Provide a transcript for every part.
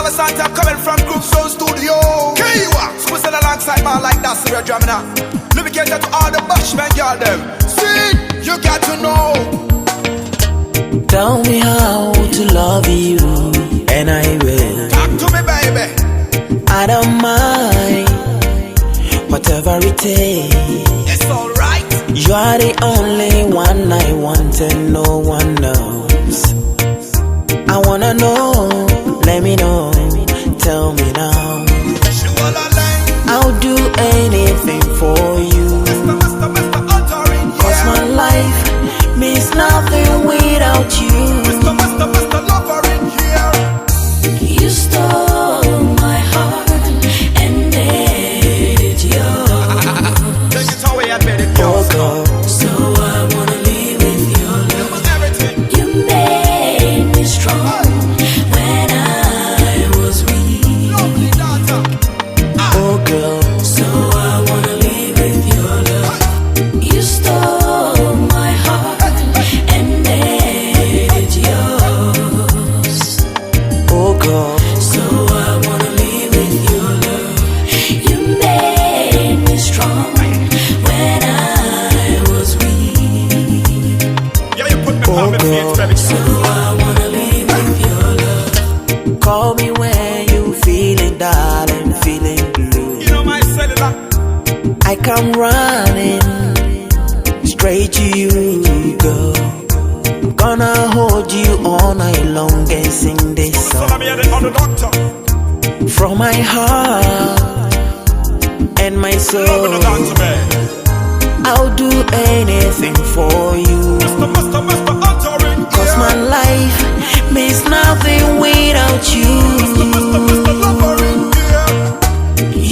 All the songs are coming from Group Soul Studio. Squeezing alongside man like that, so we're drumming up. Let me get to all the bushmen, y'all them. See, you got to know. Tell me how to love you, and I will. Talk to me, baby. I don't mind, whatever it takes. It's alright. You are the only one I want and no one knows. I wanna know, let me know, tell me now. I'll do anything for you. Cause my life means nothing without you. You stole my heart and made it yours. Oh God, so I wanna live with your love. You made me strong when I was weak. Oh girl, so I wanna live with your love. You stole my heart and made it yours. Oh God, so I wanna live with your love. You made me strong when I was weak. Oh God, so I wanna live with your love. Call me when you feeling down and feeling blue. You know my cellular. I come running straight to you, girl. Gonna hold you all night long and sing this So let me song hear it on the doctor. from my heart and my Love the soul. doctor, man. I'll do anything for you. Mr. Uttering. Cause my life means nothing without you.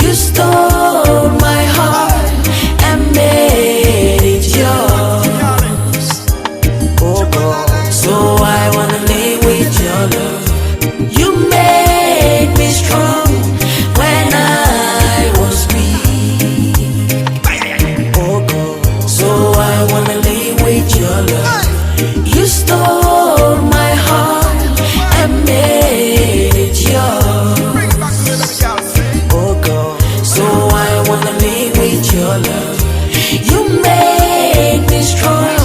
You stole my heart and made it yours. Oh God, so I wanna live with your love. You made me strong when I was weak. Oh God, so I wanna live with your love. You stole my heart and made it yours. Oh God, so I wanna live with your love. You made me strong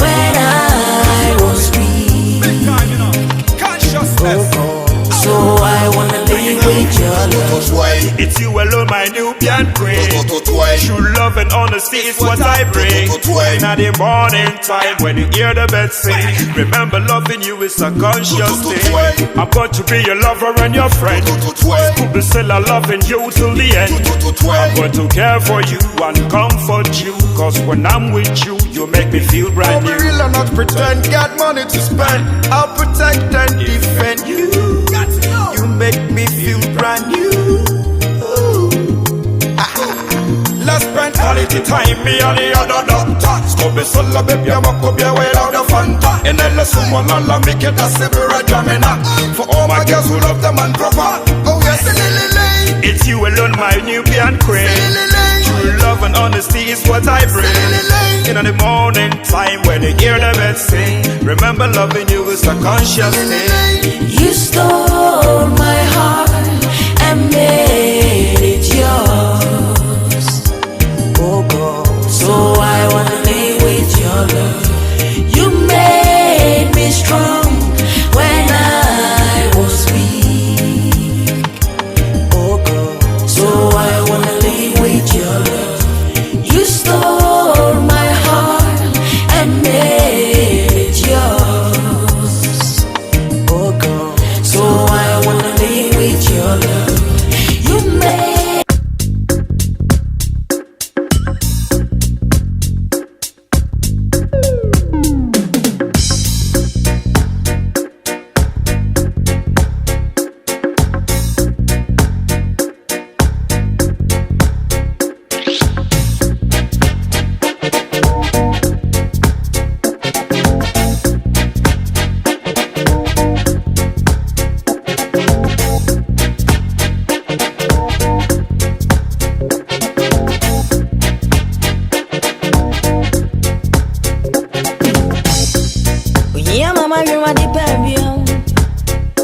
when I was weak. Oh God, so I wanna live with your love. It's you alone, my Nubian queen. True love and honesty is what I bring. In the morning time when you hear the birds sing, remember loving you is a conscious thing. I'm going to be your lover and your friend. Could be still loving you till the end. I'm going to care for you and comfort you. Cause when I'm with you, you make me feel brand I'll be new. real and not pretend. Got money to spend. I'll protect and defend you. You make me feel brand new. Let's spend quality time, me and the other doctor. Scooby solo, baby, I'm a copy away out the Fanta. And then the someone all make it a separate jamina. For all my girls who love them and proper. Oh yes, lily. It's you alone, my Nubian queen. True love and honesty is what I bring. In the morning time when you hear the birds sing, remember loving you is a conscious thing. You stole my heart and made it yours. Oh God, so I wanna live with your love. You made me strong when I was weak. Oh God, so I wanna live with your love. You stole my heart and made it yours. Oh God, so I wanna live with your love. You made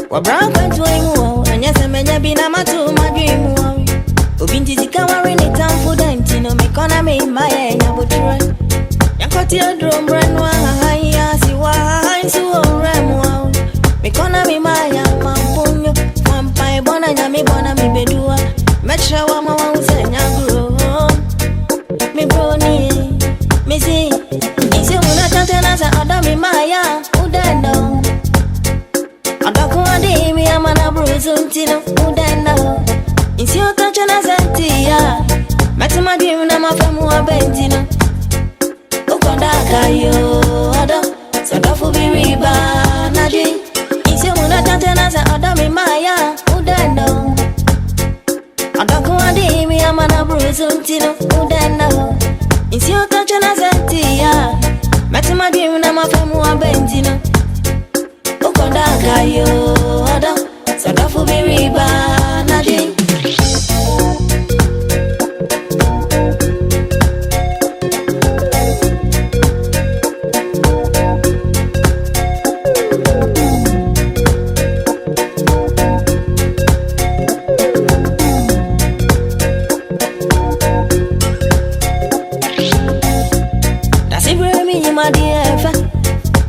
Wa branco ntwemu and yes Economy my nyabutre. Yankoti drum brandwa haya siwa hansu remwa. Economy my mampunyo. Mampai bona nyami bona mi bedua. Metra wa mama usenya gro. Mi broni mi si. Isi muna tantena sa adami maya udendo. Adaku adi mi amana bruzuntino udendo. Isi otachana sentia. Matima dim na mafemu abentino. Ukonda kayo ado. Sadafu biriba nadi. Isi muna tantena sa adami maya udendo. Adaku adi mi amana bruzuntino udendo. Isi otachana sentia. Matima dim na mafemu abentino. Ukonda kayo ado. Sadafu biriba nadi.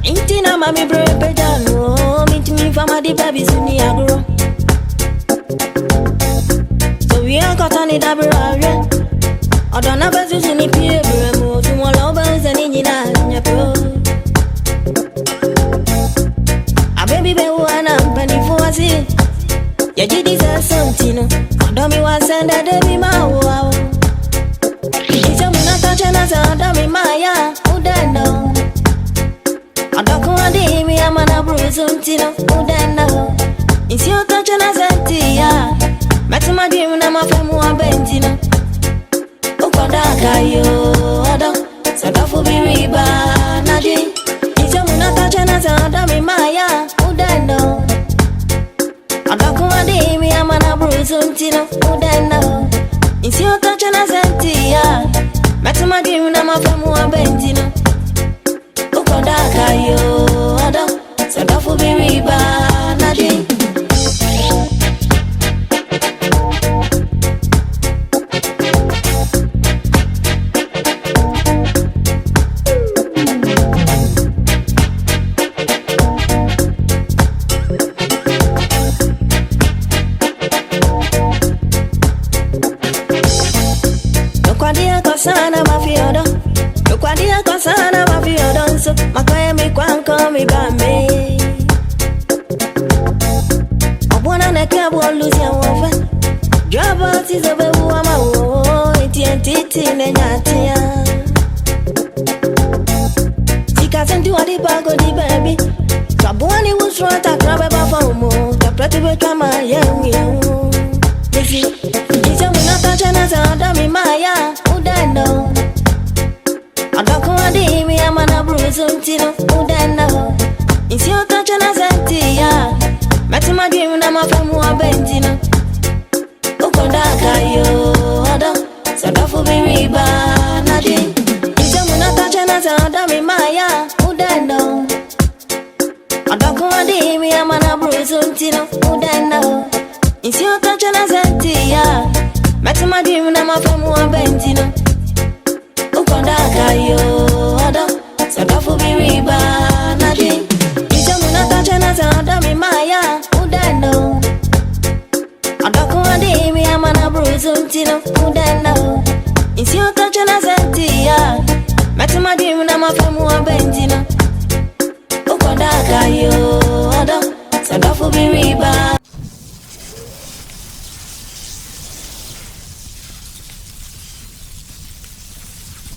Intina mami brepe jano, minti mi fama di baby suni agro. So we are caught on it abrare. Odona bazu suni pie bremo, tumola obanza nina nyapro. A baby be wana mpani fuasi. Ya jidi za sontino, odomi wasenda debi mawa. Icha muna tachana za odomi maya, udendo. Adaku adi mi amana bruzuntino udendo. Isi otachana sentia. Matima dim na mafemu abentino. Ukonda kayo ado. Sadafu biriba nadi. Isi muna tachana za adami maya udendo. Adaku adi mi amana bruzuntino udendo. Isi otachana sentia. Matima dim na mafemu abentino. Ukonda kayo ado. Sadafu biriba nadi. Nokwadia kosana mafiodo. Nokwadia kosana mafiodo nso. Makoye mi kwanko mi bame. Obwana neke bolusi ya wafe. Jaba tizobe uwa mawo. Iti entiti nenyatia. Tika senti wadi bago di baby. Sabuani uswa takrabe bafomo. Taprati bekama yengu. Misi, ija munata chana za adami maya udendo. Adaku adi mi amana bruzuntino udendo. Isi ota chana sentia. Matima dim na mafemu abentino. Ukonda kayo ado. Sadafu biriba nadi. Ija munata chana za adami maya udendo. Adaku adi mi amana bruzuntino udendo. Isi otachana sentia. Matima dim na mafemu abentino. Ukonda kayo ado. Sadafu biriba nadi. Ija muna tachana za adami maya udendo. Adaku adi mi amana bruzuntino udendo. Isi otachana sentia. Matima dim na mafemu abentino.